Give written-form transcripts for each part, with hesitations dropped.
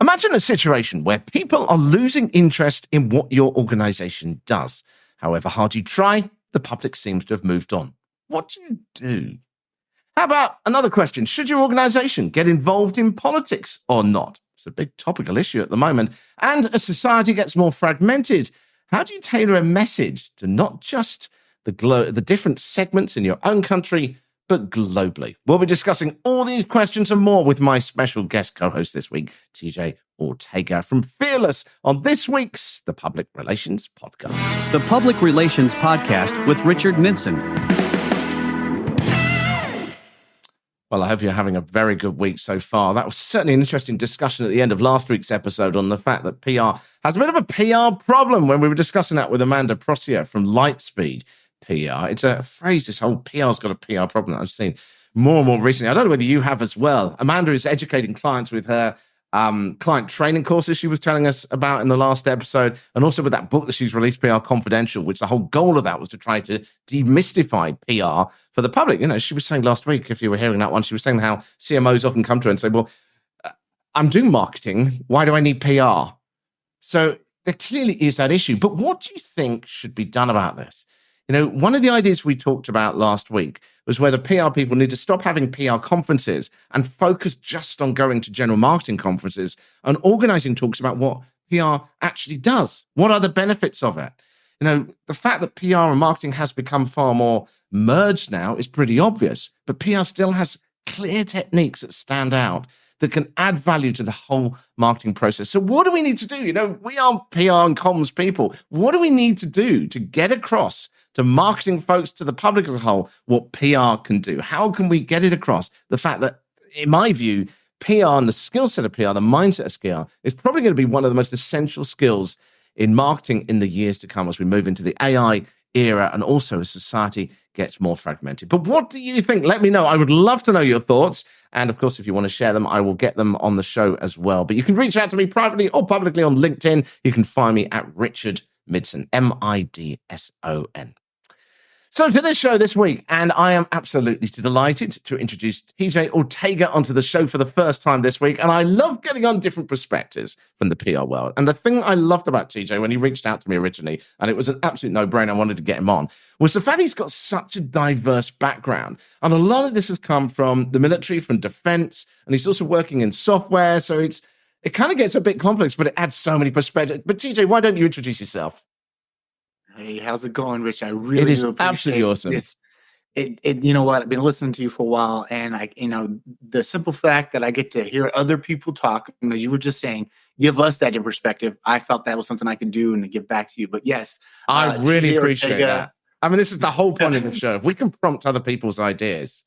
Imagine a situation where people are losing interest in what your organization does. However hard you try, the public seems to have moved on. What do you do? How about another question? Should your organization get involved in politics or not? It's a big topical issue at the moment. And as society gets more fragmented, how do you tailor a message to not just the different segments in your own country, but globally? We'll be discussing all these questions and more with my special guest co-host this week, TJ Ortega from Fearless, on this week's The Public Relations Podcast. The Public Relations Podcast with Richard Midson. Well, I hope you're having a very good week so far. That was certainly an interesting discussion at the end of last week's episode on the fact that PR has a bit of a PR problem when we were discussing that with Amanda Prossier from Lightspeed PR. It's a phrase, this whole PR's got a PR problem that I've seen more and more recently. I don't know whether you have as well. Amanda is educating clients with her client training courses she was telling us about in the last episode, and also with that book that she's released, PR Confidential, which the whole goal of that was to try to demystify PR for the public. You know, she was saying last week, if you were hearing that one, she was saying how CMOs often come to her and say, well, I'm doing marketing. Why do I need PR? So there clearly is that issue. But what do you think should be done about this? You know, one of the ideas we talked about last week was whether PR people need to stop having PR conferences and focus just on going to general marketing conferences and organizing talks about what PR actually does. What are the benefits of it? You know, the fact that PR and marketing has become far more merged now is pretty obvious, but PR still has clear techniques that stand out that can add value to the whole marketing process. So what do we need to do? You know, we are PR and comms people. What do we need to do to get across to marketing folks, to the public as a whole, what PR can do? How can we get it across? The fact that, in my view, PR and the skill set of PR, the mindset of PR, is probably going to be one of the most essential skills in marketing in the years to come as we move into the AI era and also as society gets more fragmented. But what do you think? Let me know. I would love to know your thoughts. And of course, if you want to share them, I will get them on the show as well. But you can reach out to me privately or publicly on LinkedIn. You can find me at Richard Midson, Midson. So to this show this week, and I am absolutely delighted to introduce TJ Ortega onto the show for the first time this week. And I love getting on different perspectives from the PR world. And the thing I loved about TJ when he reached out to me originally, and it was an absolute no-brainer, I wanted to get him on, was the fact he's got such a diverse background. And a lot of this has come from the military, from defense, and he's also working in software. So it kind of gets a bit complex, but it adds so many perspectives. But TJ, why don't you introduce yourself? Hey, how's it going, Rich? I really it is do appreciate absolutely awesome. This. You know what? I've been listening to you for a while, and the simple fact that I get to hear other people talk, as you were just saying, give us that in perspective. I felt that was something I could do and to give back to you. But yes, I really appreciate that. I mean, this is the whole point of the show. If we can prompt other people's ideas,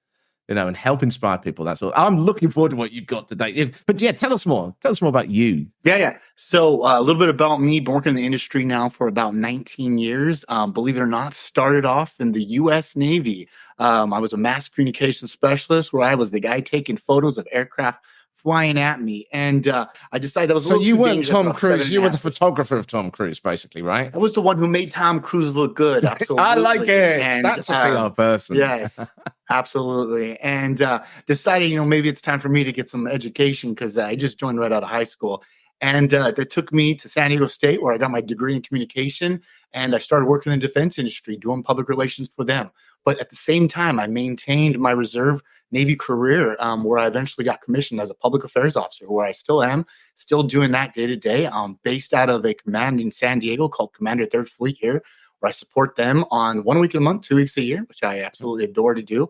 you know, and help inspire people, that's all. I'm looking forward to what you've got today. But yeah, tell us more. Tell us more about you. Yeah. So a little bit about me. Been working in the industry now for about 19 years. Believe it or not, started off in the U.S. Navy. I was a mass communications specialist where I was the guy taking photos of aircraft flying at me. And I decided that was a little too too weren't Tom Cruise. You were the years. photographer of Tom Cruise, basically, right? I was the one who made Tom Cruise look good. Absolutely. I like it. And, that's a PR person. Yes, absolutely. And decided, maybe it's time for me to get some education because I just joined right out of high school. And that took me to San Diego State, where I got my degree in communication. And I started working in the defense industry, doing public relations for them. But at the same time, I maintained my reserve Navy career, where I eventually got commissioned as a public affairs officer, where I still am, still doing that day to day. Based out of a command in San Diego called Commander 3rd Fleet here, where I support them on 1 week a month, 2 weeks a year, which I absolutely adore to do.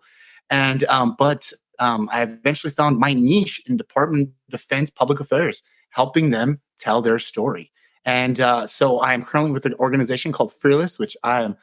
And I eventually found my niche in Department of Defense public affairs, helping them tell their story. And so I am currently with an organization called Fearless, which I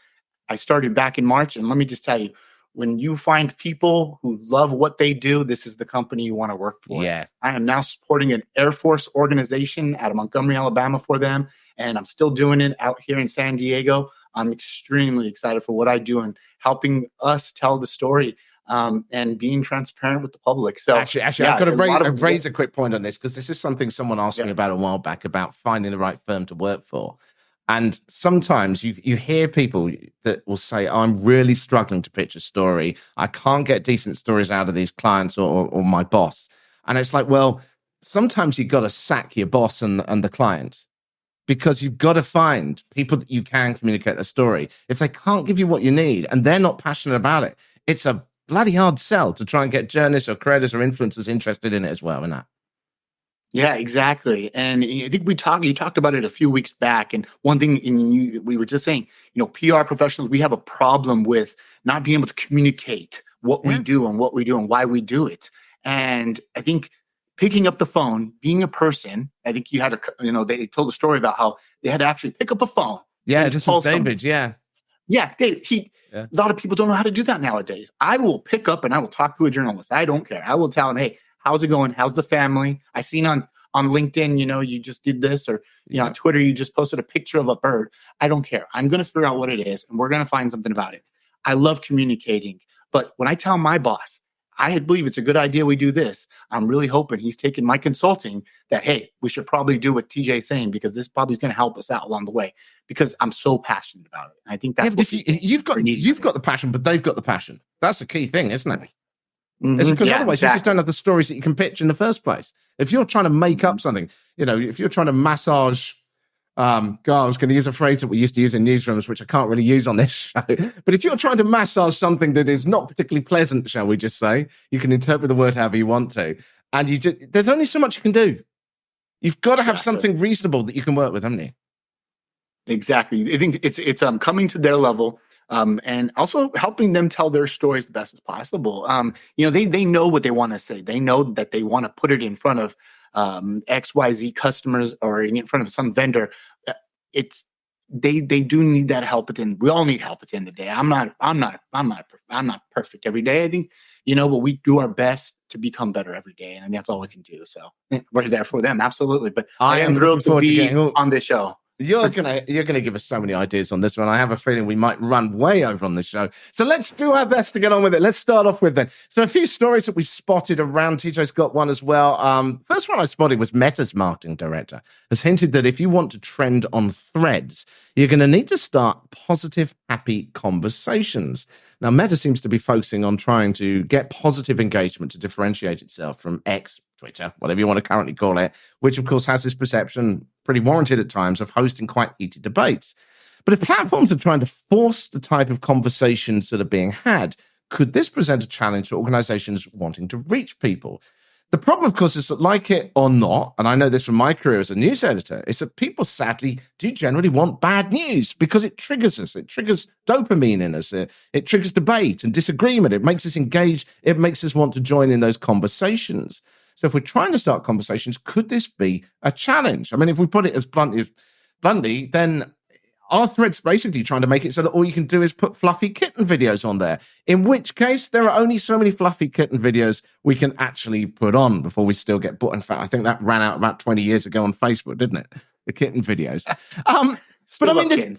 started back in March. And let me just tell you, when you find people who love what they do, this is the company you want to work for. Yeah. I am now supporting an Air Force organization out of Montgomery, Alabama for them. And I'm still doing it out here in San Diego. I'm extremely excited for what I do and helping us tell the story and being transparent with the public. So actually, I've got to raise a quick point on this because this is something someone asked me about a while back about finding the right firm to work for. And sometimes you hear people that will say, I'm really struggling to pitch a story. I can't get decent stories out of these clients or my boss. And it's like, well, sometimes you've got to sack your boss and the client, because you've got to find people that you can communicate their story. If they can't give you what you need and they're not passionate about it, it's a bloody hard sell to try and get journalists or creators or influencers interested in it as well, isn't that? Yeah, exactly. And I think you talked about it a few weeks back. And one thing we were just saying, PR professionals, we have a problem with not being able to communicate what we Yeah. do and what we do and why we do it. And I think picking up the phone, being a person, I think they told a story about how they had to actually pick up a phone. Yeah, and this call was David. someone. Yeah. Yeah, Dave, Yeah. a lot of people don't know how to do that nowadays. I will pick up and I will talk to a journalist. I don't care. I will tell him, hey, how's it going? How's the family? I seen on LinkedIn, you just did this, or on Twitter, you just posted a picture of a bird. I don't care. I'm going to figure out what it is, and we're going to find something about it. I love communicating. But when I tell my boss, I believe it's a good idea we do this, I'm really hoping he's taking my consulting that, hey, we should probably do what TJ's saying, because this probably is going to help us out along the way, because I'm so passionate about it. And I think that's But you've got the passion, but they've got the passion. That's the key thing, isn't it? It's because otherwise you just don't have the stories that you can pitch in the first place. If you're trying to make up something, if you're trying to massage, I was going to use a phrase that we used to use in newsrooms, which I can't really use on this show. But if you're trying to massage something that is not particularly pleasant, shall we just say, you can interpret the word however you want to. And there's only so much you can do. You've got to have something reasonable that you can work with, haven't you? Exactly. I think it's coming to their level, and also helping them tell their stories the best as possible. They know what they want to say. They know that they want to put it in front of XYZ customers or in front of some vendor. They do need that help, but then we all need help at the end of the day. I'm not perfect every day. I think, but we do our best to become better every day, and that's all we can do. So we're there for them, absolutely. But I am thrilled to be on this show. You're gonna give us so many ideas on this one. I have a feeling we might run way over on this show. So let's do our best to get on with it. Let's start off with then. So a few stories that we spotted around. TJ's got one as well. First one I spotted was Meta's marketing director has hinted that if you want to trend on Threads, you're going to need to start positive, happy conversations. Now, Meta seems to be focusing on trying to get positive engagement to differentiate itself from X, Twitter, whatever you want to currently call it, which of course has this perception, pretty warranted at times, of hosting quite heated debates. But if platforms are trying to force the type of conversations that are being had, could this present a challenge to organizations wanting to reach people? The problem, of course, is that, like it or not, and I know this from my career as a news editor, is that people sadly do generally want bad news because it triggers us. It triggers dopamine in us. It triggers debate and disagreement. It makes us engage. It makes us want to join in those conversations. So if we're trying to start conversations, could this be a challenge? I mean, if we put it as bluntly, then are Threads basically trying to make it so that all you can do is put fluffy kitten videos on there? In which case, there are only so many fluffy kitten videos we can actually put on before we still get bought. In fact, I think that ran out about 20 years ago on Facebook, didn't it? The kitten videos. But I mean,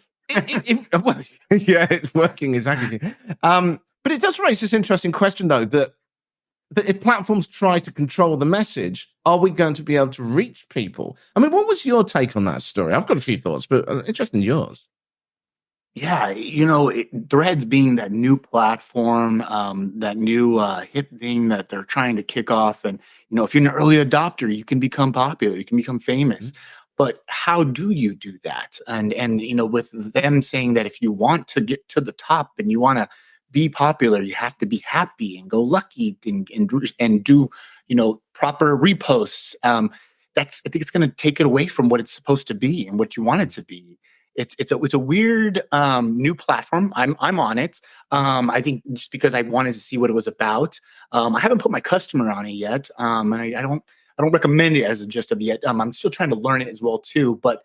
well, yeah, it's working exactly. But it does raise this interesting question, though, that if platforms try to control the message, are we going to be able to reach people? I mean, what was your take on that story? I've got a few thoughts, but interested in yours. Yeah, Threads being that new platform, that new hip thing that they're trying to kick off. And, if you're an early adopter, you can become popular, you can become famous. Mm-hmm. But how do you do that? And with them saying that if you want to get to the top and you want to be popular, you have to be happy and go lucky and do proper reposts. I think it's going to take it away from what it's supposed to be and what you want it to be. It's a weird new platform. I'm on it. I think just because I wanted to see what it was about. I haven't put my customer on it yet, and I don't recommend it as just of yet. I'm still trying to learn it as well too. But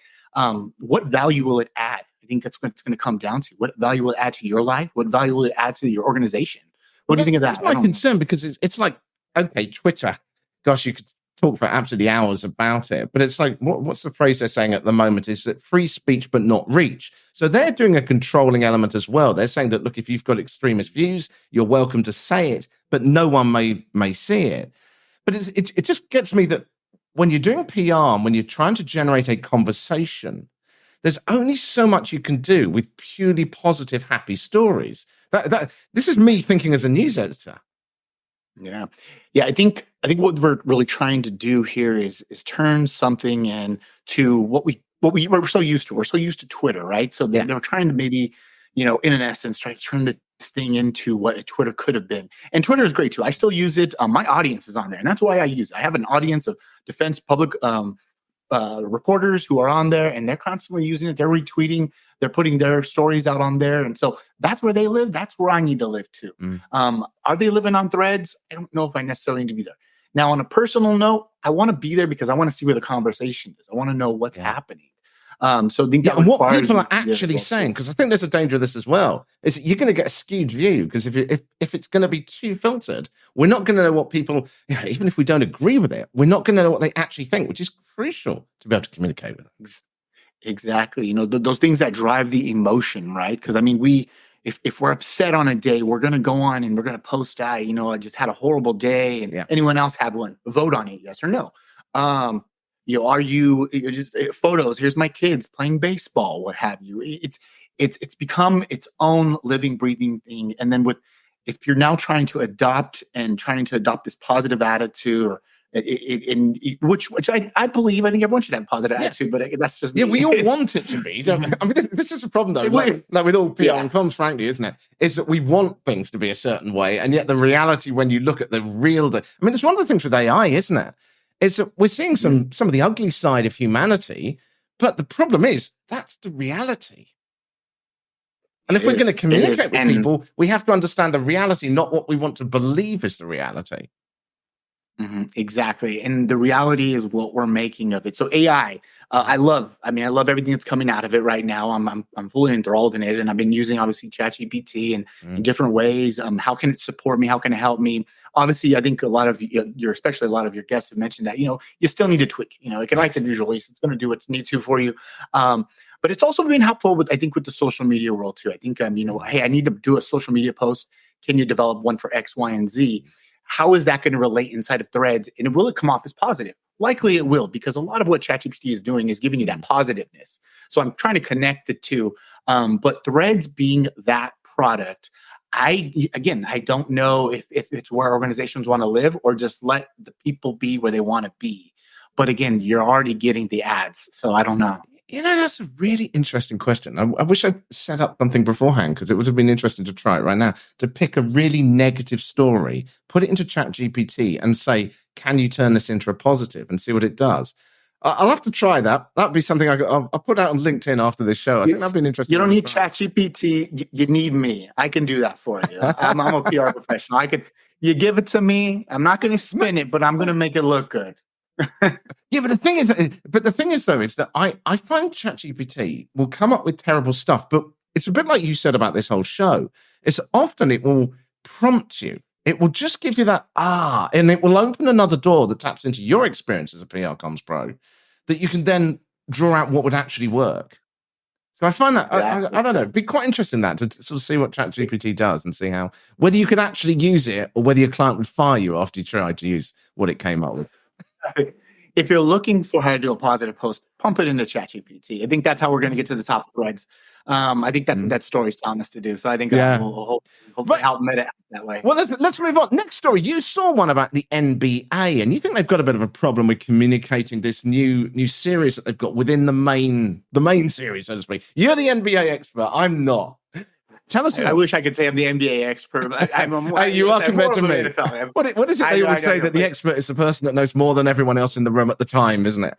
what value will it add? I think that's what it's going to come down to. What value will it add to your life? What value will it add to your organization? What do you think of that? That's my concern, because it's like, okay, Twitter, gosh, you could talk for absolutely hours about it, but it's like, what's the phrase they're saying at the moment is that free speech but not reach. So they're doing a controlling element as well. They're saying that, look, if you've got extremist views, you're welcome to say it, but no one may see it. But it just gets me that when you're doing PR and when you're trying to generate a conversation, there's only so much you can do with purely positive, happy stories. This is me thinking as a news editor. Yeah. Yeah. I think what we're really trying to do here is turn something into we're so used to. We're so used to Twitter, right? So they're, Yeah. they're trying to maybe, in an essence, try to turn this thing into what a Twitter could have been. And Twitter is great too. I still use it. My audience is on there, and that's why I use it. I have an audience of defense public reporters who are on there, and they're constantly using it. They're retweeting, they're putting their stories out on there. And so that's where they live. That's where I need to live too. Mm. Are they living on Threads? I don't know if I necessarily need to be there. Now, on a personal note, I want to be there because I want to see where the conversation is. I want to know what's Yeah. happening. So I think Yeah, that and what requires people you are to be there as actually well, too. saying, because I think there's a danger of this as well, is that you're going to get a skewed view. Because if it's going to be too filtered, we're not going to know what people, even if we don't agree with it, we're not going to know what they actually think, which is crucial to be able to communicate with them. Exactly. Those things that drive the emotion, right? Because I mean, if we're upset on a day, we're going to go on and we're going to post, I just had a horrible day, and Yeah. anyone else had one, vote on it, yes or no. Are you just photos? Here's my kids playing baseball, what have you. It's become its own living, breathing thing. And then if you're now trying to adopt this positive attitude, or which I believe, I think everyone should have positive attitude, but that's just me. Yeah, we all want it to be. Don't we? I mean, this is a problem, though. Like with all PR and comms, frankly, isn't it? Is that we want things to be a certain way, and yet the reality, when you look at the real, I mean, it's one of the things with AI, isn't it? Is that we're seeing some of the ugly side of humanity, but the problem is that's the reality. And if we're going to communicate with people, we have to understand the reality, not what we want to believe is the reality. Exactly. And the reality is what we're making of it. So AI, I love everything that's coming out of it right now. I'm fully enthralled in it. And I've been using obviously ChatGPT in different ways. How can it support me? How can it help me? Obviously, I think a lot of especially a lot of your guests have mentioned that, you still need to tweak, it can write the news release. It's going to do what it needs to for you. But it's also been helpful with the social media world too. I think, hey, I need to do a social media post. Can you develop one for X, Y, and Z? How is that going to relate inside of Threads? And will it come off as positive? Likely it will, because a lot of what ChatGPT is doing is giving you that positiveness. So I'm trying to connect the two. But Threads being that product, I don't know if it's where organizations want to live or just let the people be where they want to be. But again, you're already getting the ads. So I don't know. That's a really interesting question. I wish I'd set up something beforehand, because it would have been interesting to try it right now, to pick a really negative story, put it into ChatGPT and say, can you turn this into a positive, and see what it does. I'll have to try that. That'd be something I'll put out on LinkedIn after this show. I think that'd be an interesting. You don't need ChatGPT. You need me. I can do that for you. I'm a PR professional. You give it to me. I'm not going to spin it, but I'm going to make it look good. Yeah, but the thing is, though, is that I find ChatGPT will come up with terrible stuff, but it's a bit like you said about this whole show. It's often it will prompt you. It will just give you that and it will open another door that taps into your experience as a PR comms pro, that you can then draw out what would actually work. So I find that I don't know, it'd be quite interesting that to sort of see what ChatGPT does and see whether you could actually use it, or whether your client would fire you after you tried to use what it came up with. If you're looking for how to do a positive post, pump it into ChatGPT. I think that's how we're going to get to the top of Threads. I think that story's telling us to do. So I think we'll hopefully help Meta out that way. Well, let's move on. Next story. You saw one about the NBA, and you think they've got a bit of a problem with communicating this new series that they've got within the main series, so to speak. You're the NBA expert. I'm not. Tell us. I wish I could say I'm the NBA expert. But you are compared to me. What is it they always say, that the expert is the person that knows more than everyone else in the room at the time, isn't it?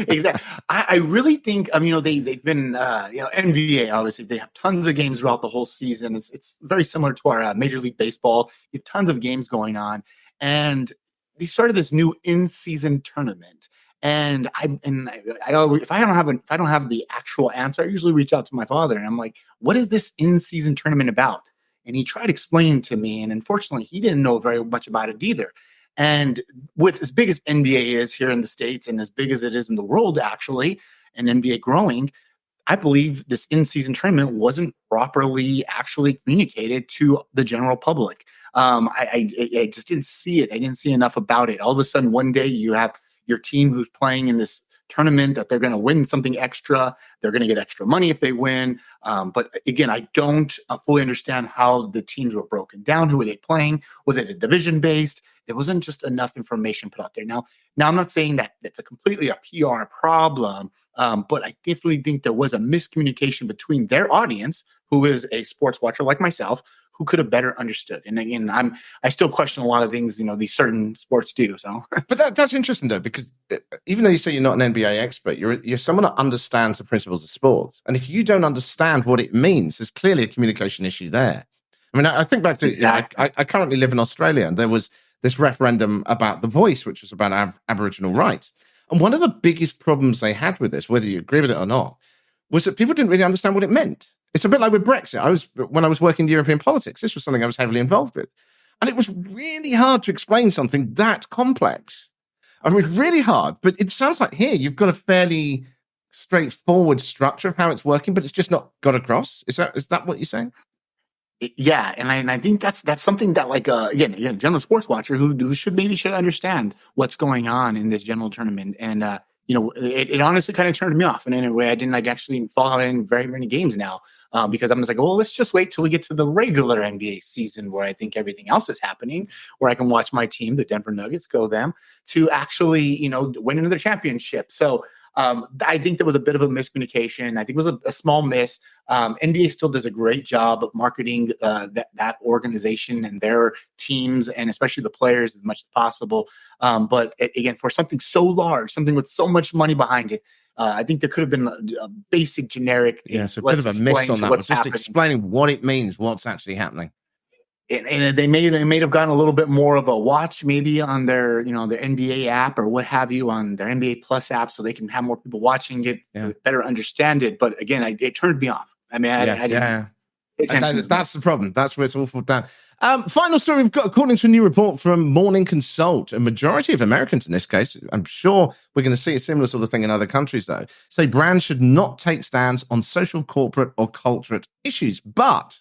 Exactly. I really think, they've been, NBA, obviously, they have tons of games throughout the whole season. It's very similar to our Major League Baseball. You have tons of games going on. And they started this new in-season tournament. And if I don't have the actual answer, I usually reach out to my father, and I'm like, what is this in-season tournament about? And he tried explaining to me, and unfortunately, he didn't know very much about it either. And with as big as NBA is here in the States, and as big as it is in the world, actually, and NBA growing, I believe this in-season tournament wasn't properly actually communicated to the general public. I just didn't see it. I didn't see enough about it. All of a sudden, one day you have your team who's playing in this tournament, that they're going to win something extra. They're going to get extra money if they win. But again, I don't fully understand how the teams were broken down. Who were they playing? Was it a division based? There wasn't just enough information put out there. Now I'm not saying that it's completely a PR problem, but I definitely think there was a miscommunication between their audience, who is a sports watcher like myself, who could have better understood. And again, I still question a lot of things, these certain sports do. So, but that's interesting though, because even though you say you're not an NBA expert, you're someone that understands the principles of sports. And if you don't understand what it means, there's clearly a communication issue there. I mean, I think back to, exactly. I currently live in Australia, and there was this referendum about The Voice, which was about Aboriginal rights. And one of the biggest problems they had with this, whether you agree with it or not, was that people didn't really understand what it meant. It's a bit like with Brexit. When I was working in European politics, this was something I was heavily involved with. And it was really hard to explain something that complex. I mean, really hard. But it sounds like here you've got a fairly straightforward structure of how it's working, but it's just not got across. Is that what you're saying? Yeah, and I think that's something that, like, again, general sports watcher who should understand what's going on in this general tournament. And it honestly kind of turned me off. And in a way, I didn't actually follow in very many games now, because I'm just like, well, let's just wait till we get to the regular NBA season, where I think everything else is happening, where I can watch my team, the Denver Nuggets, go them to actually win another championship. So I think there was a bit of a miscommunication. I think it was a small miss. NBA still does a great job of marketing that organization and their teams, and especially the players, as much as possible. But again, for something so large, something with so much money behind it, I think there could have been a basic generic. Yeah, so a bit of a miss on that. But just explaining what it means, what's actually happening. And they may have gotten a little bit more of a watch, maybe on their their NBA app or what have you, on their NBA Plus app, so they can have more people watching it, better understand it. But again, it turned me off. I mean, I didn't pay attention. That's the problem. That's where it's all falls down. Final story we've got, according to a new report from Morning Consult, a majority of Americans in this case, I'm sure we're going to see a similar sort of thing in other countries though, say brands should not take stands on social, corporate, or cultural issues, but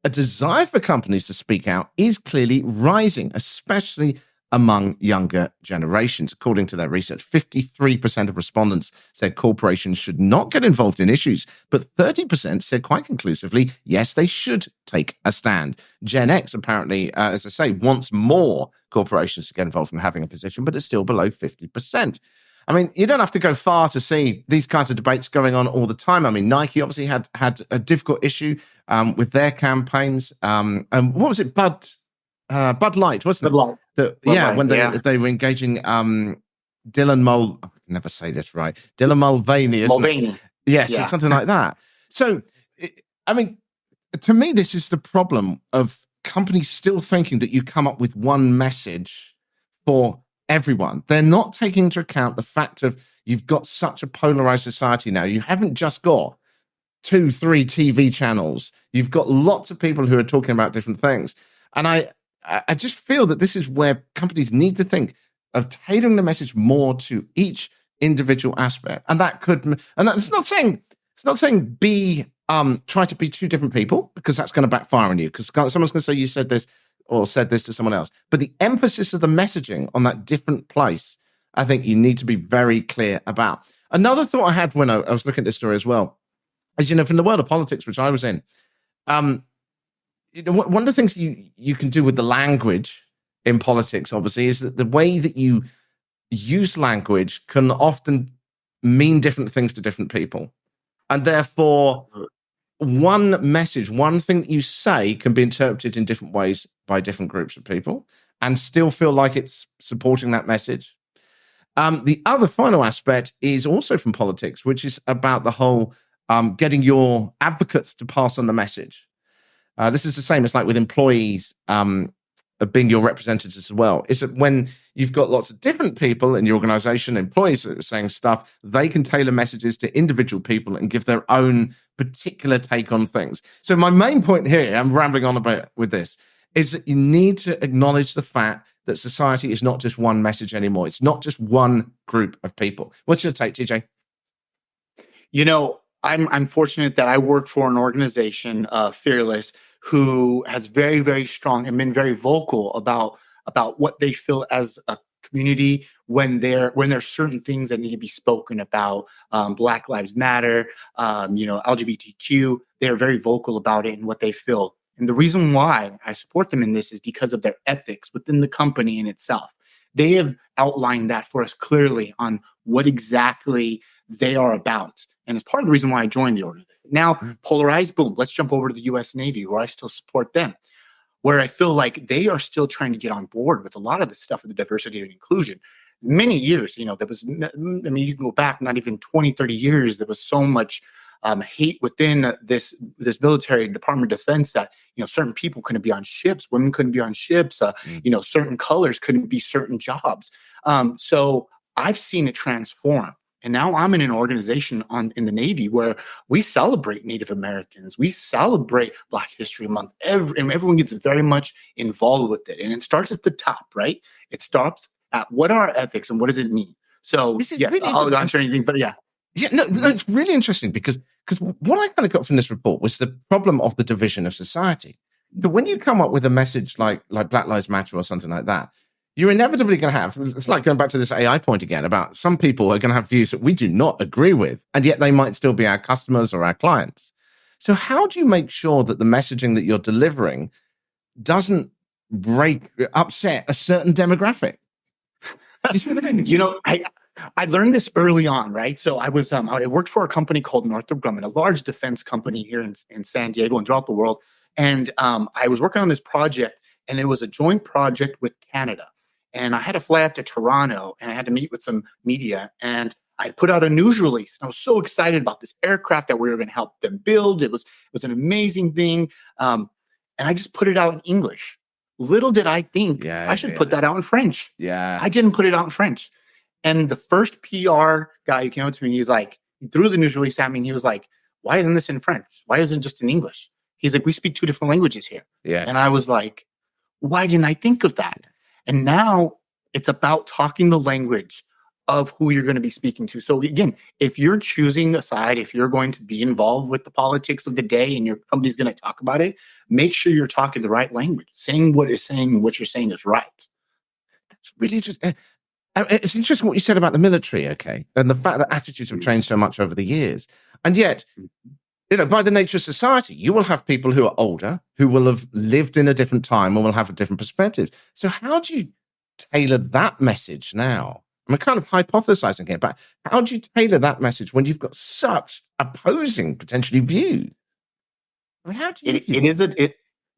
a desire for companies to speak out is clearly rising, especially among younger generations. According to their research, 53% of respondents said corporations should not get involved in issues, but 30% said quite conclusively, yes, they should take a stand. Gen X apparently, as I say, wants more corporations to get involved in having a position, but it's still below 50%. I mean, you don't have to go far to see these kinds of debates going on all the time. I mean, Nike obviously had a difficult issue with their campaigns. And what was it? Bud Light, wasn't it? Bud Light, when they were engaging Dylan Mul. I can never say this right. Dylan Mulvaney. Mulvaney. Yes, it's something like that. So, I mean, to me, this is the problem of companies still thinking that you come up with one message for everyone. They're not taking into account the fact of you've got such a polarized society now. You haven't just got 2-3 TV channels. You've got lots of people who are talking about different things. And I just feel that this is where companies need to think of tailoring the message more to each individual aspect. And that's not saying try to be two different people, because that's going to backfire on you, because someone's going to say you said this or said this to someone else. But the emphasis of the messaging on that different place, I think you need to be very clear about. Another thought I had when I was looking at this story as well is, from the world of politics, which I was in, one of the things you can do with the language in politics, obviously, is that the way that you use language can often mean different things to different people. And therefore, one message, one thing that you say can be interpreted in different ways by different groups of people and still feel like it's supporting that message. The other final aspect is also from politics, which is about the whole getting your advocates to pass on the message. This is the same as like with employees being your representatives as well. Is that when you've got lots of different people in your organization, employees that are saying stuff, they can tailor messages to individual people and give their own particular take on things. So my main point here, I'm rambling on about with this, is that you need to acknowledge the fact that society is not just one message anymore. It's not just one group of people. What's your take, TJ? I'm fortunate that I work for an organization, Fearless, who has very, very strong and been very vocal about what they feel as a community when there's certain things that need to be spoken about. Black Lives Matter, LGBTQ. They're very vocal about it and what they feel. And the reason why I support them in this is because of their ethics within the company in itself. They have outlined that for us clearly on what exactly they are about. And it's part of the reason why I joined the organization. Now, polarized, boom, let's jump over to the US Navy, where I still support them, where I feel like they are still trying to get on board with a lot of the stuff of the diversity and inclusion. Many years, there was, you can go back not even 20, 30 years, there was so much hate within this military Department of Defense that, certain people couldn't be on ships, women couldn't be on ships, certain colors couldn't be certain jobs. So I've seen it transform. And now I'm in an organization in the Navy where we celebrate Native Americans. We celebrate Black History Month. And everyone gets very much involved with it. And it starts at the top, right? It starts at what are our ethics and what does it mean? So, yes, really I'll answer anything, but yeah. Yeah, no, it's really interesting because what I kind of got from this report was the problem of the division of society. But when you come up with a message like Black Lives Matter or something like that, you're inevitably going to have, it's like going back to this AI point again, about some people are going to have views that we do not agree with, and yet they might still be our customers or our clients. So how do you make sure that the messaging that you're delivering doesn't upset a certain demographic? I learned this early on, right? So I was I worked for a company called Northrop Grumman, a large defense company here in San Diego and throughout the world. And I was working on this project, and it was a joint project with Canada. And I had to fly up to Toronto, and I had to meet with some media, and I put out a news release. And I was so excited about this aircraft that we were going to help them build. It was an amazing thing. And I just put it out in English. Little did I think I should put that out in French. Yeah. I didn't put it out in French. And the first PR guy who came up to me, he threw the news release at me, and he was like, why isn't this in French? Why isn't it just in English? He's like, we speak 2 different languages here. Yeah. And I was like, why didn't I think of that? And now it's about talking the language of who you're going to be speaking to. So again, if you're choosing a side, if you're going to be involved with the politics of the day and your company's going to talk about it, make sure you're talking the right language. Saying what you're saying is right. That's really interesting. It's interesting what you said about the military, okay? And the fact that attitudes have changed so much over the years. And yet, by the nature of society, you will have people who are older, who will have lived in a different time and will have a different perspective. So how do you tailor that message now? I'm kind of hypothesizing here, but how do you tailor that message when you've got such opposing, potentially, views? I mean, how do you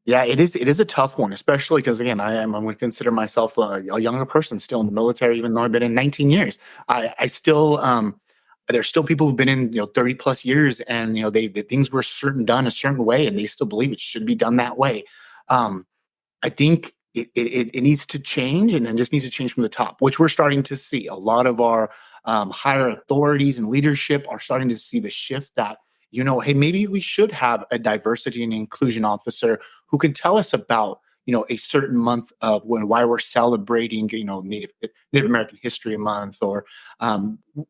it is a tough one, especially because, again, I'm going to consider myself a younger person still in the military, even though I've been in 19 years. I still, there's still people who've been in 30 plus years, and the things were done a certain way, and they still believe it should be done that way. I think it needs to change, and it just needs to change from the top, which we're starting to see. A lot of our higher authorities and leadership are starting to see the shift that, hey, maybe we should have a diversity and inclusion officer who can tell us about, a certain month of why we're celebrating, Native American History Month, or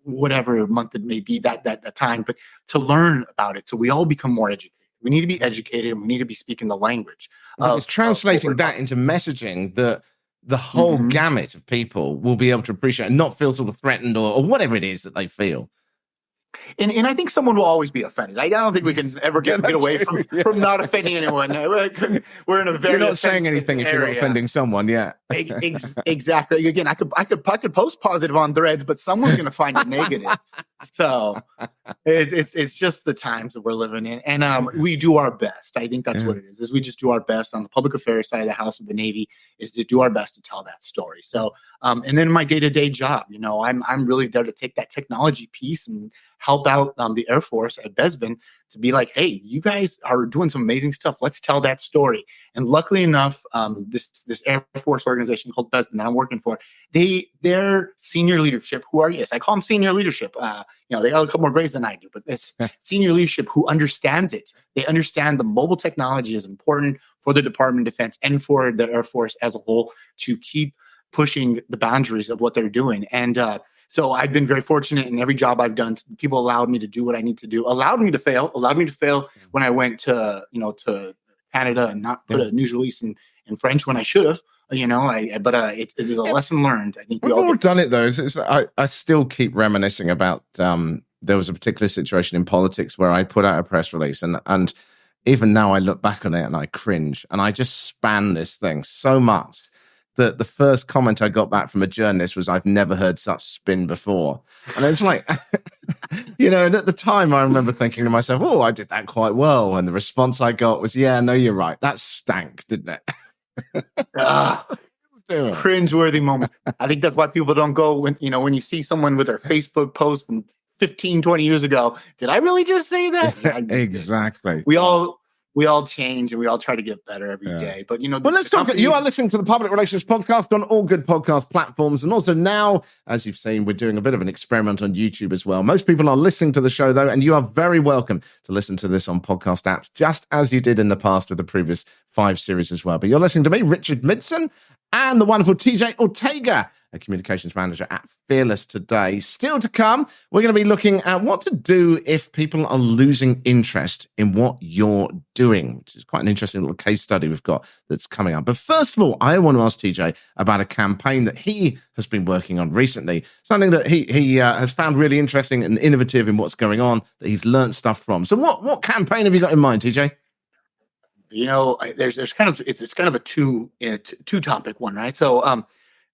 whatever month it may be that time, but to learn about it so we all become more educated. We need to be educated, and we need to be speaking the language. It's translating that into messaging that the whole gamut of people will be able to appreciate and not feel sort of threatened or whatever it is that they feel. And I think someone will always be offended. I don't think we can ever get away from not offending anyone. We're in a very You're not saying anything if you're not offending someone, yeah. Exactly. Again, I could post positive on Threads, but someone's going to find it negative. So it's just the times that we're living in, and we do our best. I think that's what it is we just do our best on the public affairs side of the house of the Navy, is to do our best to tell that story. So, and then my day-to-day job, I'm really there to take that technology piece and help out the Air Force at Besbin to be like, hey, you guys are doing some amazing stuff. Let's tell that story. And luckily enough, this Air Force organization called Besbin that I'm working for, their senior leadership, I call them senior leadership. They got a couple more grades than I do, but this senior leadership who understands it. They understand the mobile technology is important for the Department of Defense and for the Air Force as a whole to keep pushing the boundaries of what they're doing. And so I've been very fortunate in every job I've done. People allowed me to do what I need to do, allowed me to fail when I went to Canada and not put a news release in French when I should have. It is a lesson learned. I think we've all done it though. I still keep reminiscing about there was a particular situation in politics where I put out a press release, and even now I look back on it and I cringe, and I just span this thing so much that the first comment I got back from a journalist was, "I've never heard such spin before." And it's like, and at the time I remember thinking to myself, "Oh, I did that quite well." And the response I got was, "Yeah, no, you're right. That stank, didn't it?" Cringeworthy moments. I think that's why people don't go when you see someone with their Facebook post from 15, 20 years ago. Did I really just say that? Yeah, exactly. We all change and we all try to get better every day. But let's talk. You are listening to the Public Relations Podcast on all good podcast platforms, and also now, as you've seen, we're doing a bit of an experiment on YouTube as well. Most people are listening to the show though, and you are very welcome to listen to this on podcast apps, just as you did in the past with the previous 5 series as well. But you're listening to me, Richard Midson, and the wonderful TJ Ortega, a communications manager at Fearless today. Still to come, we're going to be looking at what to do if people are losing interest in what you're doing, which is quite an interesting little case study we've got that's coming up. But first of all, I want to ask TJ about a campaign that he has been working on recently, something that he has found really interesting and innovative in what's going on, that he's learned stuff from. So what campaign have you got in mind, TJ? There's kind of it's kind of a two topic one, right? So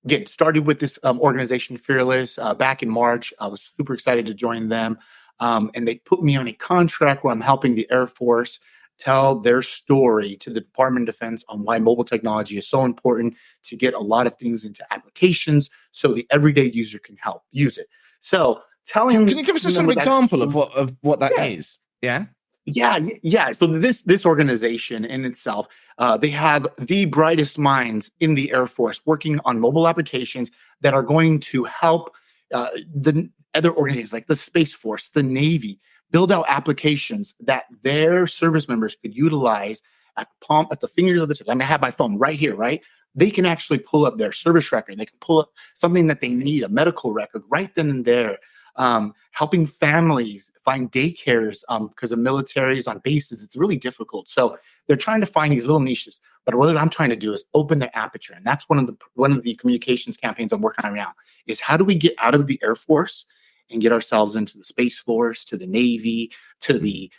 again, started with this organization Fearless back in March. I was super excited to join them, and they put me on a contract where I'm helping the Air Force tell their story to the Department of Defense on why mobile technology is so important to get a lot of things into applications so the everyday user can help use it. So telling, can you give us a sort of example of what that is? Yeah. Yeah. So this organization in itself, they have the brightest minds in the Air Force working on mobile applications that are going to help the other organizations like the Space Force, the Navy, build out applications that their service members could utilize at the fingers of the tip. I have my phone right here, right? They can actually pull up their service record. They can pull up something that they need, a medical record, right then and there. Helping families find daycares because of militaries on bases, it's really difficult. So they're trying to find these little niches. But what I'm trying to do is open the aperture, and that's one of the communications campaigns I'm working on right now. Is how do we get out of the Air Force and get ourselves into the Space Force, to the Navy, to the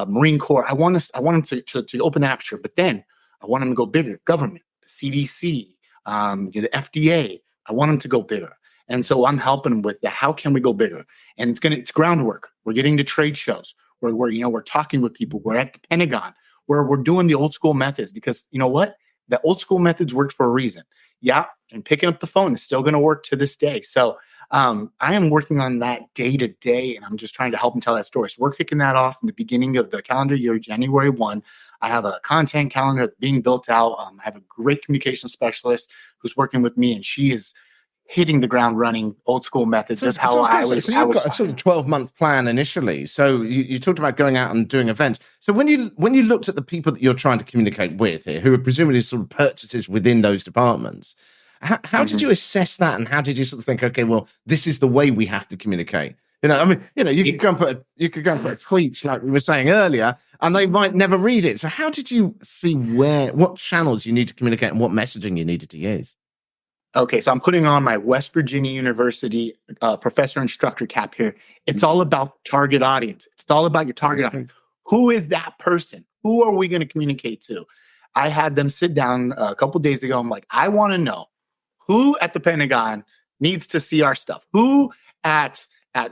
Marine Corps? I want them to open the aperture, but then I want them to go bigger. Government, the CDC, the FDA. I want them to go bigger. And so I'm helping them with that. How can we go bigger? And it's groundwork. We're getting to trade shows where we're talking with people. We're at the Pentagon where we're doing the old school methods, because you know what? The old school methods worked for a reason. Yeah. And picking up the phone is still going to work to this day. So I am working on that day to day, and I'm just trying to help them tell that story. So we're kicking that off in the beginning of the calendar year, January 1. I have a content calendar being built out. I have a great communication specialist who's working with me, and she is hitting the ground running, old school methods. Just how I was. So you've got a sort of 12-month plan initially. So you talked about going out and doing events. So when you looked at the people that you're trying to communicate with here, who are presumably sort of purchases within those departments, how did you assess that, and how did you sort of think, okay, well, this is the way we have to communicate? You could go and put a tweet like we were saying earlier, and they might never read it. So how did you see what channels you need to communicate and what messaging you needed to use? Okay, so I'm putting on my West Virginia University professor instructor cap here. It's all about target audience. It's all about your target audience. Who is that person? Who are we going to communicate to? I had them sit down a couple days ago. I'm like, I want to know who at the Pentagon needs to see our stuff. Who at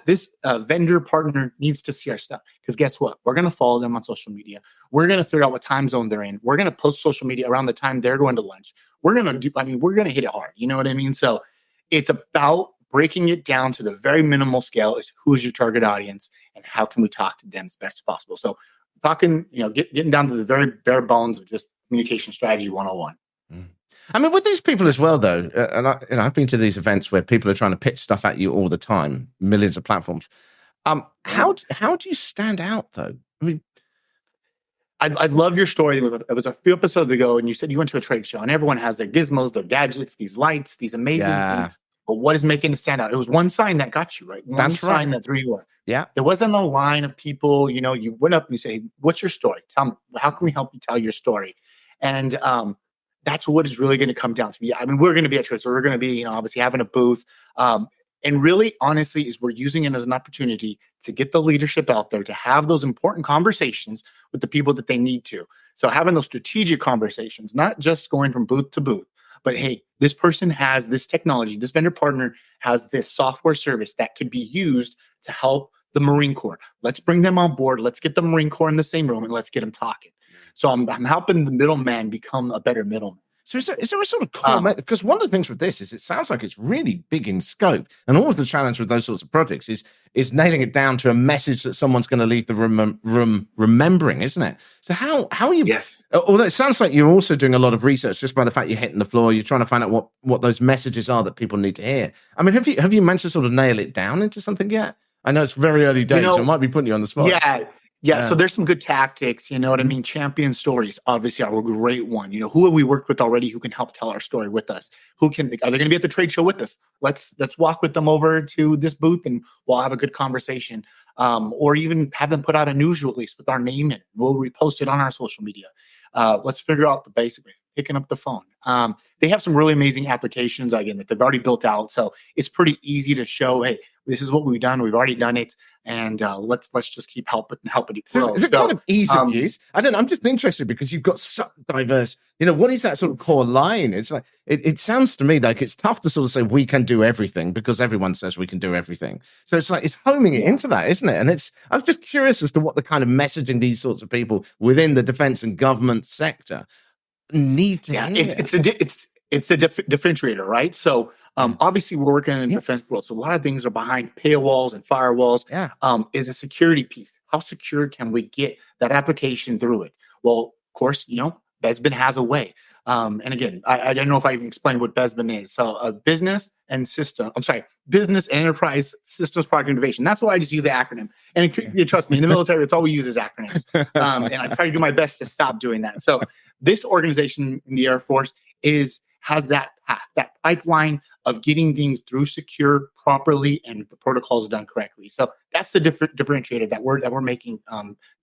this vendor partner needs to see our stuff. Because guess what? We're going to follow them on social media. We're going to figure out what time zone they're in. We're going to post social media around the time they're going to lunch. We're going to hit it hard. You know what I mean? So it's about breaking it down to the very minimal scale is who is your target audience and how can we talk to them as best as possible. So talking, getting down to the very bare bones of just communication strategy 101. I mean, with these people as well, though, and I've been to these events where people are trying to pitch stuff at you all the time, millions of platforms. How do you stand out, though? I mean, I love your story. It was a few episodes ago, and you said you went to a trade show, and everyone has their gizmos, their gadgets, these lights, these amazing things. But what is making it stand out? It was one sign that got you, right? One sign that threw you up. Yeah. There wasn't a line of people, you went up and you say, what's your story? Tell me, how can we help you tell your story? And that's what is really going to come down to. Yeah, I mean, we're going to be at church, so we're going to be, obviously having a booth. And really, honestly, is we're using it as an opportunity to get the leadership out there to have those important conversations with the people that they need to. So having those strategic conversations, not just going from booth to booth, but hey, this person has this technology, this vendor partner has this software service that could be used to help the Marine Corps. Let's bring them on board. Let's get the Marine Corps in the same room and let's get them talking. So I'm helping the middleman become a better middleman. So is there a sort of core because one of the things with this is it sounds like it's really big in scope, and always the challenge with those sorts of projects is nailing it down to a message that someone's going to leave the room remembering, isn't it? So how are you? Yes. Although it sounds like you're also doing a lot of research just by the fact you're hitting the floor, you're trying to find out what those messages are that people need to hear. I mean, have you managed to sort of nail it down into something yet? I know it's very early days, so it might be putting you on the spot. Yeah. So there's some good tactics, you know what I mean? Champion stories, obviously, are a great one. Who have we worked with already who can help tell our story with us? Are they going to be at the trade show with us? Let's walk with them over to this booth and we'll have a good conversation. Or even have them put out a news release with our name in it. We'll repost it on our social media. Let's figure out the basic way, picking up the phone. They have some really amazing applications, again, that they've already built out. So it's pretty easy to show, hey, this is what we've done. We've already done it. And let's just keep helping it grow. Is it kind of ease of use? I don't know. I'm just interested because you've got such diverse, what is that sort of core line? It's like, it sounds to me like it's tough to sort of say we can do everything because everyone says we can do everything. So it's like, it's homing it into that, isn't it? And I was just curious as to what the kind of messaging these sorts of people within the defense and government sector need to hear. It's the differentiator, right? So obviously we're working in the defense world, so a lot of things are behind paywalls and firewalls. Is a security piece. How secure can we get that application through it? Well, of course, Besbin has a way. And again, I don't know if I even explained what Besbin is. So a business and enterprise systems product innovation. That's why I just use the acronym. And you trust me, in the military, it's all we use is acronyms. And I try to do my best to stop doing that. So this organization in the Air Force has that path, that pipeline of getting things through secure properly and the protocols done correctly. So that's the differentiator that we're making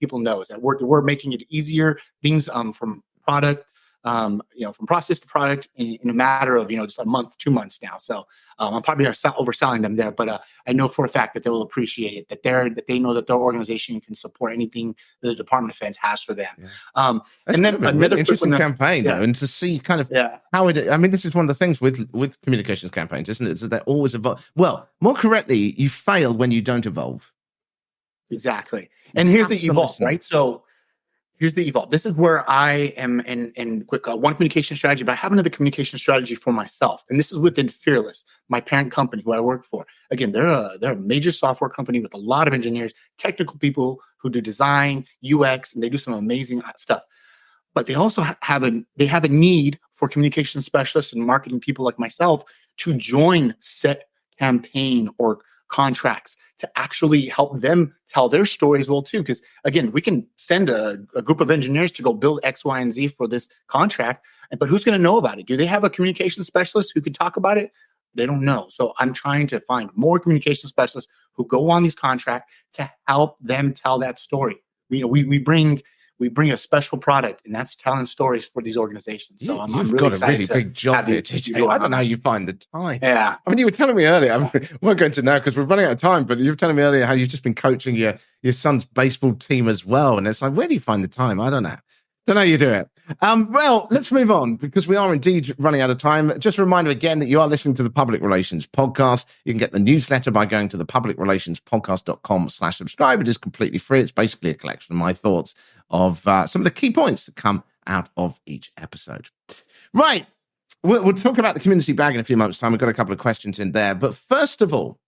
people know, is that we're making it easier, things from product, from process to product in a matter of just a month, 2 months now. So I'm probably overselling them there, but I know for a fact that they will appreciate it, that they know that their organization can support anything that the Department of Defense has for them. And then another interesting campaign, though, and to see kind of how it. I mean, this is one of the things with communications campaigns, isn't it? Is that they're always evolve. Well, more correctly, you fail when you don't evolve. Exactly. And here's the evolve, right? So here's the evolve. This is where I am in quick one communication strategy, but I have another communication strategy for myself. And this is within Fearless, my parent company who I work for. Again, they're a major software company with a lot of engineers, technical people who do design, UX, and they do some amazing stuff. But they also have a need for communication specialists and marketing people like myself to join set campaign or contracts to actually help them tell their stories well too. Because again, we can send a group of engineers to go build X, Y, and Z for this contract, but who's going to know about it? Do they have a communication specialist who could talk about it? They don't know. So I'm trying to find more communication specialists who go on these contracts to help them tell that story. We bring a special product, and that's telling stories for these organizations. So I'm really got excited a really big job here. I don't know how you find the time. Yeah. I mean, you were telling me earlier, we won't go into now because we're running out of time, but you were telling me earlier how you've just been coaching your son's baseball team as well. And it's like, where do you find the time? I don't know. Don't know how you do it. Well, let's move on because we are indeed running out of time. Just a reminder again that you are listening to the Public Relations Podcast. You can get the newsletter by going to the publicrelationspodcast.com/subscribe. It is completely free. It's basically a collection of my thoughts of some of the key points that come out of each episode. Right. We'll talk about the community bag in a few moments' time. We've got a couple of questions in there. But first of all,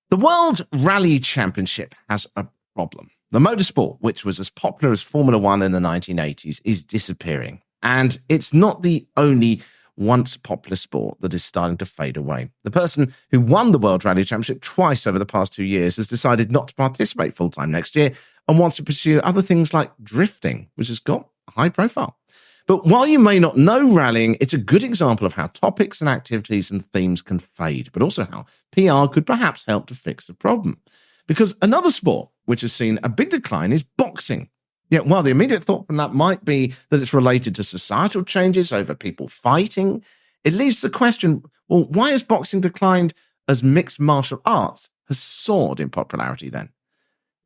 the World Rally Championship has a problem. The motorsport, which was as popular as Formula One in the 1980s, is disappearing. And it's not the only once popular sport that is starting to fade away. The person who won the World Rally Championship twice over the past 2 years has decided not to participate full-time next year and wants to pursue other things like drifting, which has got a high profile. But while you may not know rallying, it's a good example of how topics and activities and themes can fade, but also how PR could perhaps help to fix the problem. Because another sport which has seen a big decline is boxing. Yeah, well, the immediate thought from that might be that it's related to societal changes over people fighting. It leads to the question, well, why has boxing declined as mixed martial arts has soared in popularity then?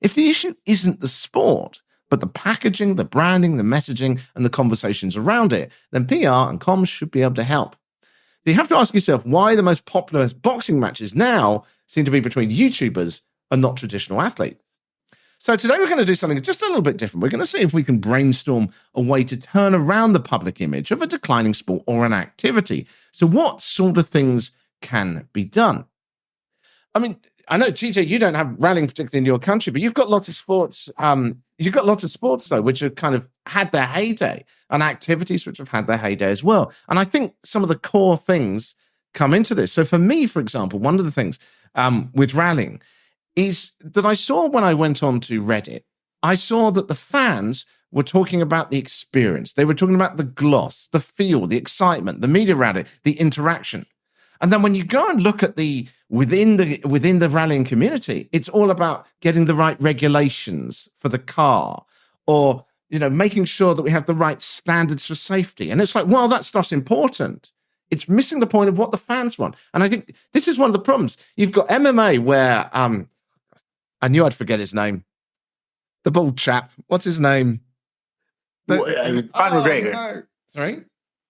If the issue isn't the sport, but the packaging, the branding, the messaging, and the conversations around it, then PR and comms should be able to help. So you have to ask yourself why the most popular boxing matches now seem to be between YouTubers and not traditional athletes. So today we're going to do something just a little bit different. We're going to see if we can brainstorm a way to turn around the public image of a declining sport or an activity. So what sort of things can be done? I mean, I know, TJ, you don't have rallying particularly in your country, but you've got lots of sports. You've got lots of sports, though, which have kind of had their heyday, and activities which have had their heyday as well. And I think some of the core things come into this. So for me, for example, one of the things with rallying is that I saw when I went on to Reddit, I saw that the fans were talking about the experience. They were talking about the gloss, the feel, the excitement, the media around it, the interaction. And then when you go and look at the within the rallying community, it's all about getting the right regulations for the car, or making sure that we have the right standards for safety. And it's like, well, that stuff's important. It's missing the point of what the fans want. And I think this is one of the problems. You've got MMA where I knew I'd forget his name. The bald chap. What's his name? Conor McGregor. No. Sorry?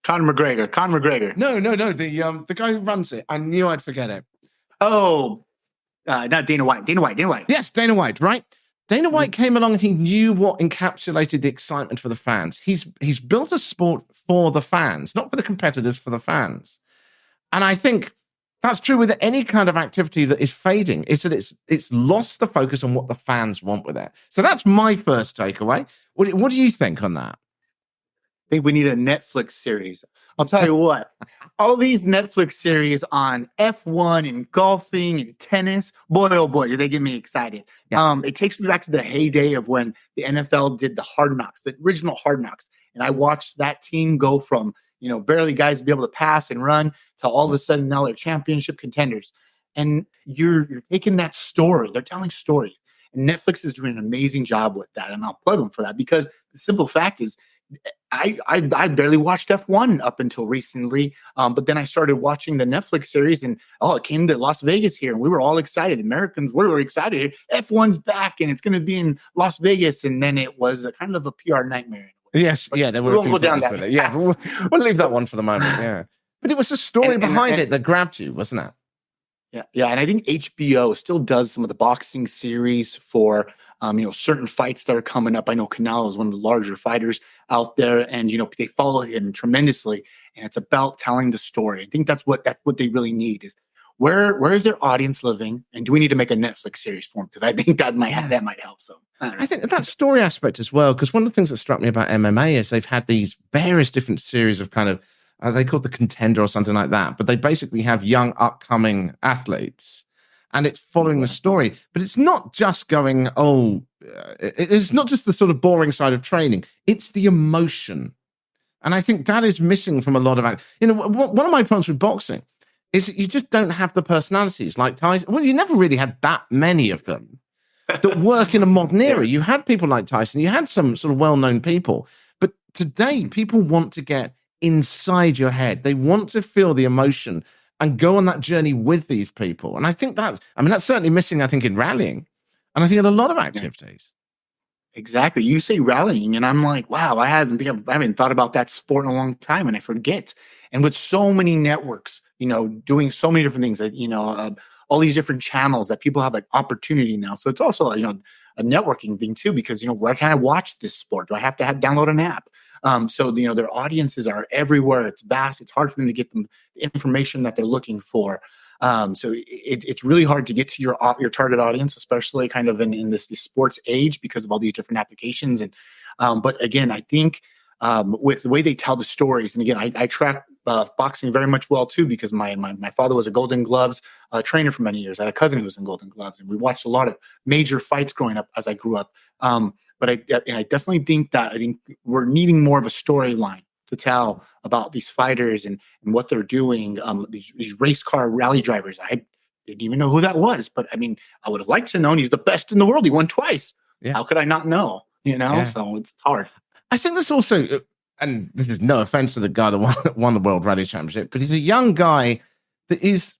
Conor McGregor. No. The guy who runs it. I knew I'd forget it. Oh, not Dana White. Dana White. Yes, Dana White, right? Dana White came along and he knew what encapsulated the excitement for the fans. He's built a sport for the fans, not for the competitors, for the fans. And I think that's true with any kind of activity that is fading, is that it's lost the focus on what the fans want with it. So that's my first takeaway. What do you think on that? I think we need a Netflix series. I'll tell you what, all these Netflix series on F1 and golfing and tennis, boy, oh boy, do they get me excited. Yeah. It takes me back to the heyday of when the NFL did the Hard Knocks, the original Hard Knocks. And I watched that team go from, barely guys to be able to pass and run to all of a sudden now they're championship contenders. And you're taking that story. They're telling stories. And Netflix is doing an amazing job with that. And I'll plug them for that because the simple fact is, I barely watched F1 up until recently, but then I started watching the Netflix series, and it came to Las Vegas here, and we were all excited. Americans were excited. F1's back, and it's going to be in Las Vegas, and then it was a kind of a PR nightmare. Yes, yeah, there were. We won't go down that. Yeah, we'll leave that one for the moment. Yeah, but it was a story behind it that grabbed you, wasn't it? Yeah, and I think HBO still does some of the boxing series for certain fights that are coming up. I know Canelo is one of the larger fighters out there, and they follow him tremendously. And it's about telling the story. I think that's what they really need is where is their audience living, and do we need to make a Netflix series for them? Because I think that might help. So I think that story aspect as well. Because one of the things that struck me about MMA is they've had these various different series of kind of they call it the Contender or something like that, but they basically have young upcoming athletes. And it's following the story. But it's not just going, it's not just the sort of boring side of training. It's the emotion. And I think that is missing from a lot of one of my problems with boxing is that you just don't have the personalities like Tyson. Well, you never really had that many of them that work in a modern era. You had people like Tyson. You had some sort of well-known people. But today, people want to get inside your head. They want to feel the emotion and go on that journey with these people. And I think that's certainly missing, I think, in rallying. And I think in a lot of activities. Exactly. You say rallying, and I'm like, wow, I haven't thought about that sport in a long time, and I forget. And with so many networks, doing so many different things, all these different channels that people have like opportunity now. So it's also, a networking thing too, because, where can I watch this sport? Do I have to download an app? So their audiences are everywhere. It's vast. It's hard for them to get them the information that they're looking for. So it's really hard to get to your target audience, especially kind of in this sports age because of all these different applications. And but again, I think with the way they tell the stories, and again, I track boxing very much well too because my father was a Golden Gloves trainer for many years. I had a cousin who was in Golden Gloves, and we watched a lot of major fights growing up as I grew up. But I definitely think that we're needing more of a storyline to tell about these fighters and what they're doing. These race car rally drivers. I didn't even know who that was, but I would have liked to know. He's the best in the world. He won twice. Yeah. How could I not know? Yeah. So it's hard. I think there's also, and this is no offense to the guy that won the World Rally Championship, but he's a young guy that is,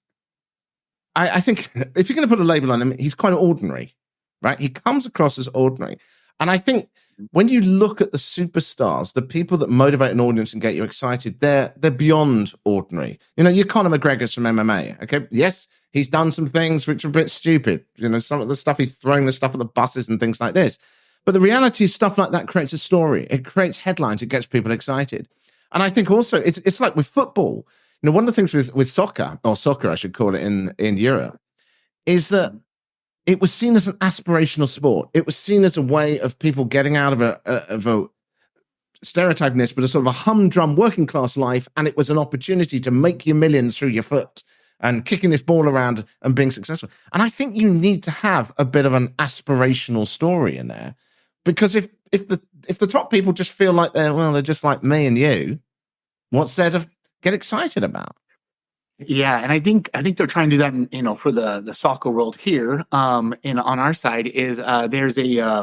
I think if you're going to put a label on him, he's quite ordinary, right? He comes across as ordinary. And I think when you look at the superstars, the people that motivate an audience and get you excited, they're beyond ordinary. Your Conor McGregor's from MMA, okay? Yes, he's done some things which are a bit stupid. Some of the stuff he's throwing the stuff at the buses and things like this. But the reality is stuff like that creates a story. It creates headlines. It gets people excited. And I think also it's like with football. One of the things with soccer, or soccer I should call it in Europe, is that it was seen as an aspirational sport. It was seen as a way of people getting out of a stereotyping this, but a sort of a humdrum working class life. And it was an opportunity to make your millions through your foot and kicking this ball around and being successful. And I think you need to have a bit of an aspirational story in there, because if the top people just feel like they're just like me and you, what's there to get excited about? Yeah, and I think they're trying to do that, for the soccer world here. On our side is there's it's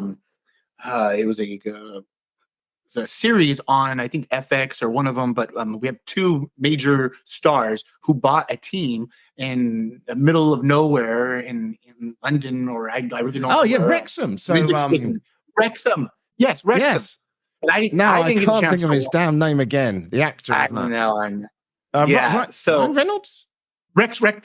a series on, I think, FX or one of them, but we have two major stars who bought a team in the middle of nowhere in London, or I really don't know. Oh yeah, Wrexham. So Wrexham, yes, Wrexham. Yes. And I can't think of his damn name again. The actor. I know. Yeah. So Ryan Reynolds.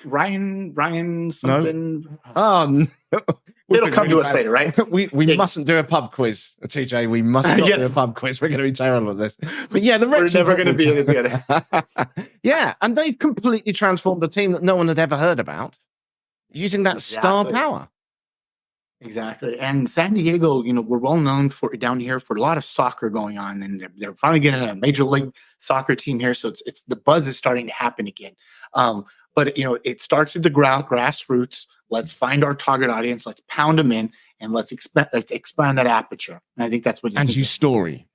Ryan something. No. Oh no. It'll come to us later, right? We mustn't do a pub quiz, TJ. We must not do a pub quiz. We're going to be terrible at this. But yeah, we're never going to be as good. Yeah, and they've completely transformed a team that no one had ever heard about, using that star power. Exactly. And San Diego, we're well known down here for a lot of soccer going on, and they're finally getting a major league soccer team here. So it's the buzz is starting to happen again. But it starts at the grassroots. Let's find our target audience. Let's pound them in, and let's expand that aperture. And I think that's what. And you story,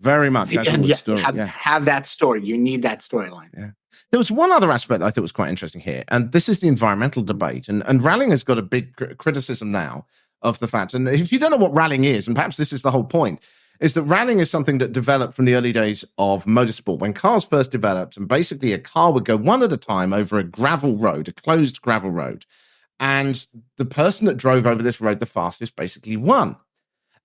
very much. Have that story. You need that storyline. Yeah. There was one other aspect that I thought was quite interesting here, and this is the environmental debate. And rallying has got a big criticism now of the fact. And if you don't know what rallying is, and perhaps this is the whole point, is that rallying is something that developed from the early days of motorsport, when cars first developed, and basically a car would go one at a time over a gravel road, a closed gravel road. And the person that drove over this road the fastest basically won.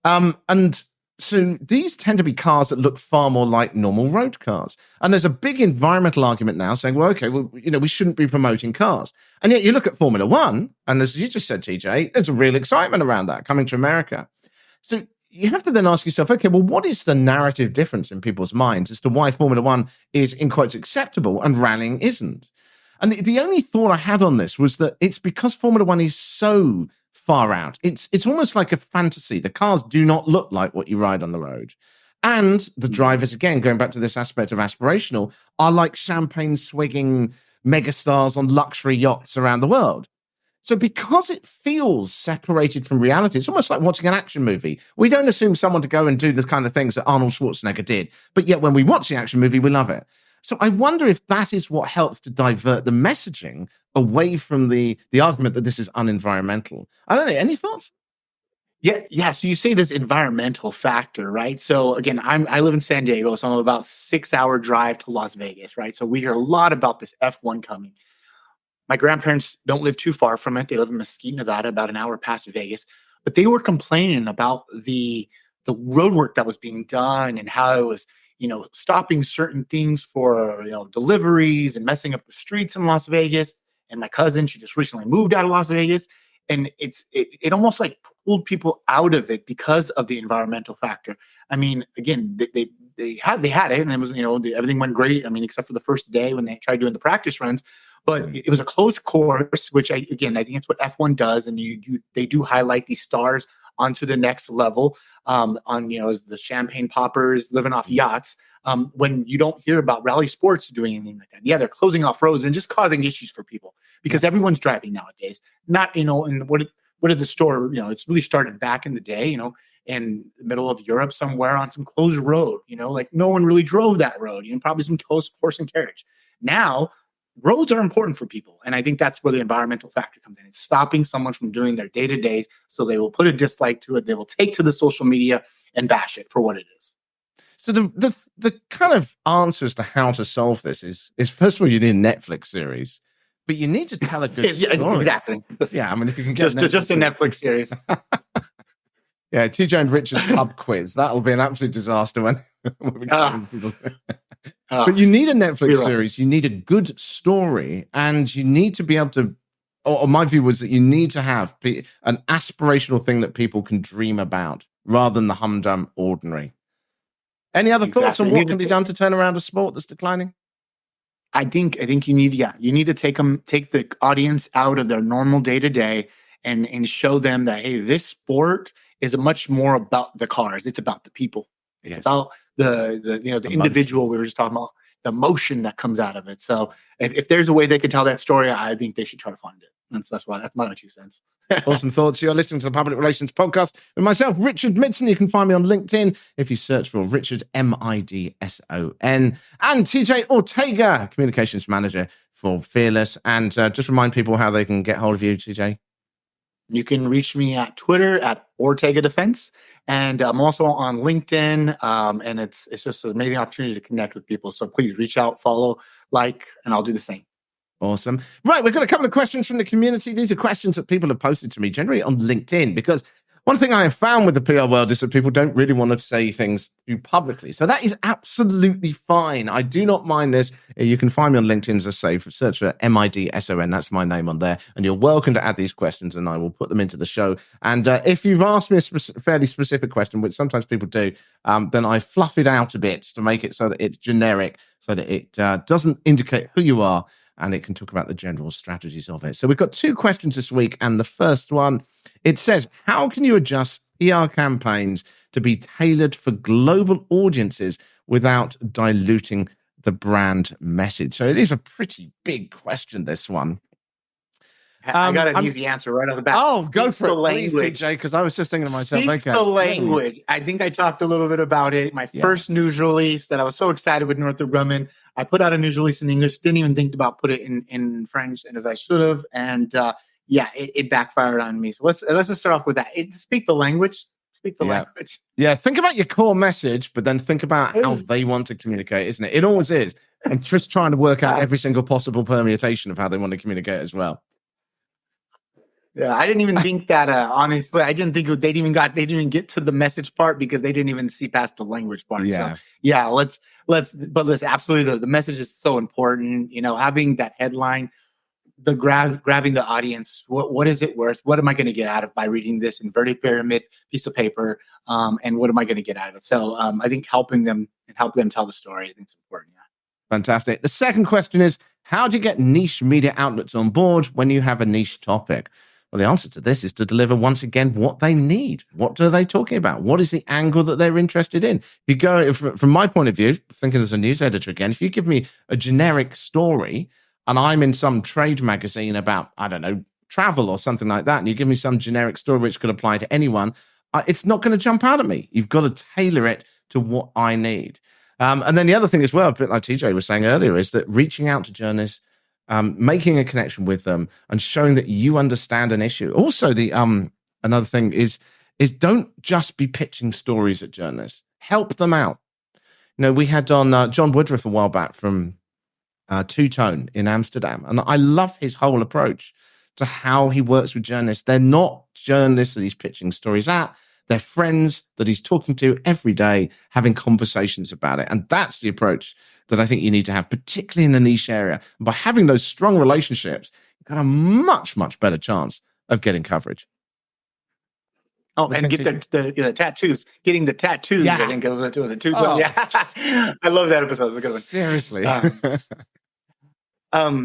And so these tend to be cars that look far more like normal road cars. And there's a big environmental argument now saying, we shouldn't be promoting cars. And yet you look at Formula One, and as you just said, TJ, there's a real excitement around that coming to America. So you have to then ask yourself, okay, well, what is the narrative difference in people's minds as to why Formula One is, in quotes, acceptable and rallying isn't? And the only thought I had on this was that it's because Formula One is so far out. It's almost like a fantasy. The cars do not look like what you ride on the road. And the drivers, again, going back to this aspect of aspirational, are like champagne swigging megastars on luxury yachts around the world. So because it feels separated from reality, it's almost like watching an action movie. We don't assume someone to go and do the kind of things that Arnold Schwarzenegger did. But yet when we watch the action movie, we love it. So I wonder if that is what helps to divert the messaging away from the argument that this is unenvironmental. I don't know. Any thoughts? Yeah. So you say this environmental factor, right? So again, I live in San Diego, so I'm about 6-hour drive to Las Vegas, right? So we hear a lot about this F1 coming. My grandparents don't live too far from it. They live in Mesquite, Nevada, about an hour past Vegas. But they were complaining about the road work that was being done and how it was, stopping certain things for, deliveries and messing up the streets in Las Vegas. And my cousin, she just recently moved out of Las Vegas. And it almost like pulled people out of it because of the environmental factor. I mean, again, they had it, and it was, everything went great. I mean, except for the first day when they tried doing the practice runs. But it was a close course, which I think it's what F1 does, and they do highlight these stars onto the next level. As the champagne poppers living off yachts. When you don't hear about rally sports doing anything like that, they're closing off roads and just causing issues for people because everyone's driving nowadays. Not and what did the store? It's really started back in the day. In the middle of Europe somewhere on some closed road. Like no one really drove that road. Probably some close horse and carriage. Now roads are important for people. And I think that's where the environmental factor comes in. It's stopping someone from doing their day-to-day. So they will put a dislike to it. They will take to the social media and bash it for what it is. So the kind of answer as to how to solve this is first of all, you need a Netflix series, but you need to tell a good story. Exactly. Yeah, I mean, if you can get just a Netflix series. Yeah, TJ and Richard's pub quiz. That'll be an absolute disaster when we get people. But you need a Netflix series. You need a good story, and you need to be able to. Or my view was that you need to have an aspirational thing that people can dream about, rather than the humdrum ordinary. Any other thoughts on what can be done to turn around a sport that's declining? I think you need to take the audience out of their normal day-to-day and show them that, hey, this sport is much more about the cars. It's about the people. It's about the individual we were just talking about, the emotion that comes out of it. So if there's a way they could tell that story, I think they should try to find it. That's my 2 cents. Awesome thoughts. You're listening to the Public Relations Podcast with myself, Richard Midson. You can find me on LinkedIn if you search for Richard Midson, and TJ Ortega, Communications Manager for Fearless. And just remind people how they can get hold of you, TJ. You can reach me at Twitter at Ortega Defense, and I'm also on LinkedIn. And it's just an amazing opportunity to connect with people. So please reach out, follow, like, and I'll do the same. Awesome. Right, we've got a couple of questions from the community. These are questions that people have posted to me, generally on LinkedIn, because one thing I have found with the PR world is that people don't really want to say things too publicly. So that is absolutely fine. I do not mind this. You can find me on LinkedIn, as I say, search for Midson. That's my name on there. And you're welcome to add these questions, and I will put them into the show. And if you've asked me a fairly specific question, which sometimes people do, then I fluff it out a bit to make it so that it's generic, so that it doesn't indicate who you are, and it can talk about the general strategies of it. So we've got 2 questions this week, and the first one, it says, how can you adjust PR campaigns to be tailored for global audiences without diluting the brand message? So it is a pretty big question, this one. I got an easy answer right off the bat. Oh, go for it, please, TJ, because I was just thinking to myself, Speak the language. I think I talked a little bit about it. My first news release that I was so excited with Northrop Grumman. I put out a news release in English, didn't even think about put it in French, and as I should have. And it backfired on me. So let's just start off with that. Speak the language. Speak the language. Yeah, think about your core message, but then think about how they want to communicate, isn't it? It always is. And just trying to work out every single possible permutation of how they want to communicate as well. Yeah, I didn't even think that. Honestly, I didn't think they didn't even get to the message part because they didn't even see past the language part. Yeah. So let's absolutely. The message is so important. Having that headline, grabbing the audience. What is it worth? What am I going to get out of by reading this inverted pyramid piece of paper? And what am I going to get out of it? So I think help them tell the story. I think it's important. Yeah. Fantastic. The second question is, how do you get niche media outlets on board when you have a niche topic? Well, the answer to this is to deliver, once again, what they need. What are they talking about? What is the angle that they're interested in? If you go, from my point of view, thinking as a news editor again, if you give me a generic story and I'm in some trade magazine about, I don't know, travel or something like that, and you give me some generic story which could apply to anyone, it's not going to jump out at me. You've got to tailor it to what I need. And then the other thing as well, a bit like TJ was saying earlier, is that reaching out to journalists, making a connection with them and showing that you understand an issue. Also, the another thing is don't just be pitching stories at journalists. Help them out. We had on John Woodruff a while back from Two Tone in Amsterdam, and I love his whole approach to how he works with journalists. They're not journalists that he's pitching stories at. They're friends that he's talking to every day, having conversations about it. And that's the approach that I think you need to have, particularly in the niche area. And by having those strong relationships, you've got a much, much better chance of getting coverage. Oh, and get the tattoos. Getting the tattoos, I think, of the tattoos. Oh. Yeah. I love that episode. It was a good one. Seriously. I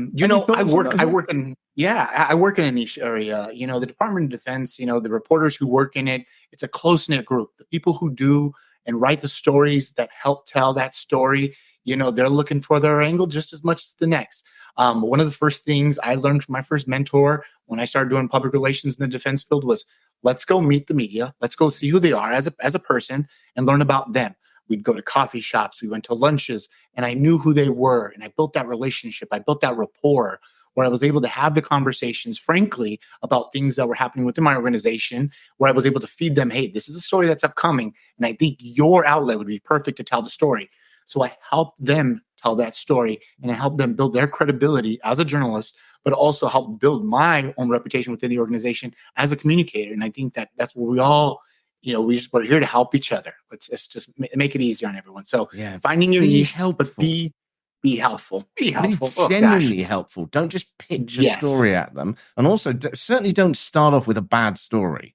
work in a niche area. The Department of Defense, the reporters who work in it, it's a close-knit group. The people who do and write the stories that help tell that story, they're looking for their angle just as much as the next. One of the first things I learned from my first mentor when I started doing public relations in the defense field was, let's go meet the media. Let's go see who they are as a person and learn about them. We'd go to coffee shops, we went to lunches, and I knew who they were. And I built that relationship. I built that rapport where I was able to have the conversations, frankly, about things that were happening within my organization, where I was able to feed them, hey, this is a story that's upcoming. And I think your outlet would be perfect to tell the story. So I helped them tell that story, and I helped them build their credibility as a journalist, but also help build my own reputation within the organization as a communicator. And I think that that's where we all, we're here to help each other. Let's just make it easier on everyone. So finding your niche, but be helpful. Be helpful. Be genuinely helpful. Don't just pitch a story at them. And also, certainly don't start off with a bad story.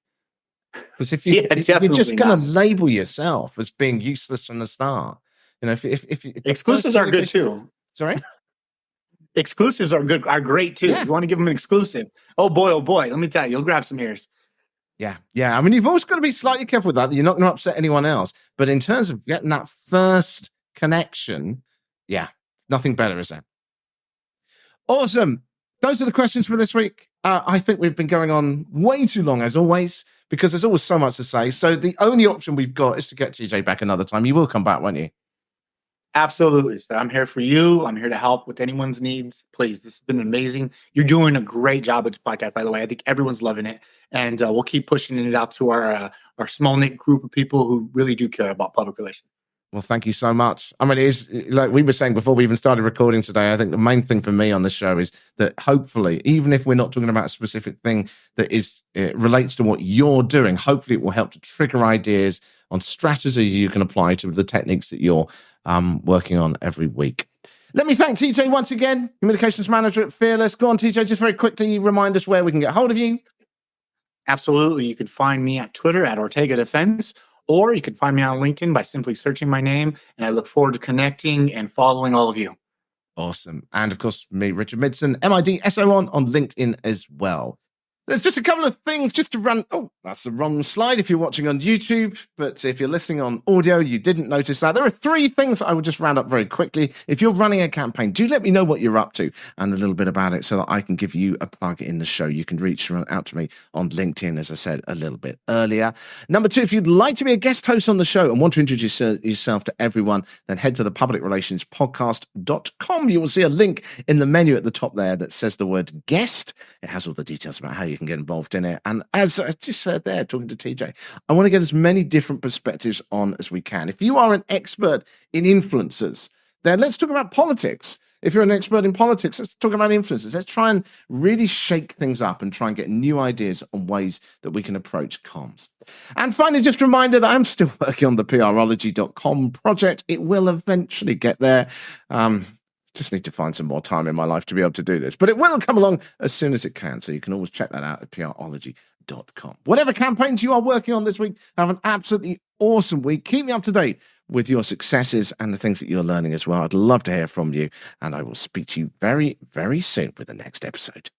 Because if you're just going to label yourself as being useless from the start, if exclusives are good too. Sorry? Exclusives are great too. Yeah. You want to give them an exclusive. Oh boy. Let me tell you, you'll grab some ears. Yeah. I mean, you've always got to be slightly careful with that. You're not going to upset anyone else. But in terms of getting that first connection, nothing better, is there? Awesome. Those are the questions for this week. I think we've been going on way too long, as always, because there's always so much to say. So the only option we've got is to get TJ back another time. You will come back, won't you? Absolutely. So I'm here for you. I'm here to help with anyone's needs. Please, this has been amazing. You're doing a great job with this podcast, by the way. I think everyone's loving it. And we'll keep pushing it out to our small knit group of people who really do care about public relations. Well, thank you so much. I mean, it is like we were saying before we even started recording today. I think the main thing for me on this show is that hopefully, even if we're not talking about a specific thing that relates to what you're doing, hopefully it will help to trigger ideas on strategies you can apply to the techniques that you're working on every week. Let me thank TJ once again, Communications Manager at Fearless. Go on, TJ, just very quickly remind us where we can get hold of you. Absolutely. You can find me at Twitter at Ortega Defense, or you can find me on LinkedIn by simply searching my name. And I look forward to connecting and following all of you. Awesome. And of course, me, Richard Midson, MIDSO on LinkedIn as well. There's just a couple of things just to run. Oh, that's the wrong slide if you're watching on YouTube. But if you're listening on audio, you didn't notice that. There are 3 things I would just round up very quickly. If you're running a campaign, do let me know what you're up to and a little bit about it so that I can give you a plug in the show. You can reach out to me on LinkedIn, as I said a little bit earlier. Number 2, if you'd like to be a guest host on the show and want to introduce yourself to everyone, then head to the publicrelationspodcast.com. You will see a link in the menu at the top there that says the word guest. It has all the details about how you can get involved in it. And as I just said there, talking to TJ, I want to get as many different perspectives on as we can. If you are an expert in influencers, then let's talk about politics. If you're an expert in politics, let's talk about influencers. Let's try and really shake things up and try and get new ideas on ways that we can approach comms. And finally, just a reminder that I'm still working on the prology.com project. It will eventually get there. Just need to find some more time in my life to be able to do this. But it will come along as soon as it can. So you can always check that out at prology.com. Whatever campaigns you are working on this week, have an absolutely awesome week. Keep me up to date with your successes and the things that you're learning as well. I'd love to hear from you. And I will speak to you very, very soon with the next episode.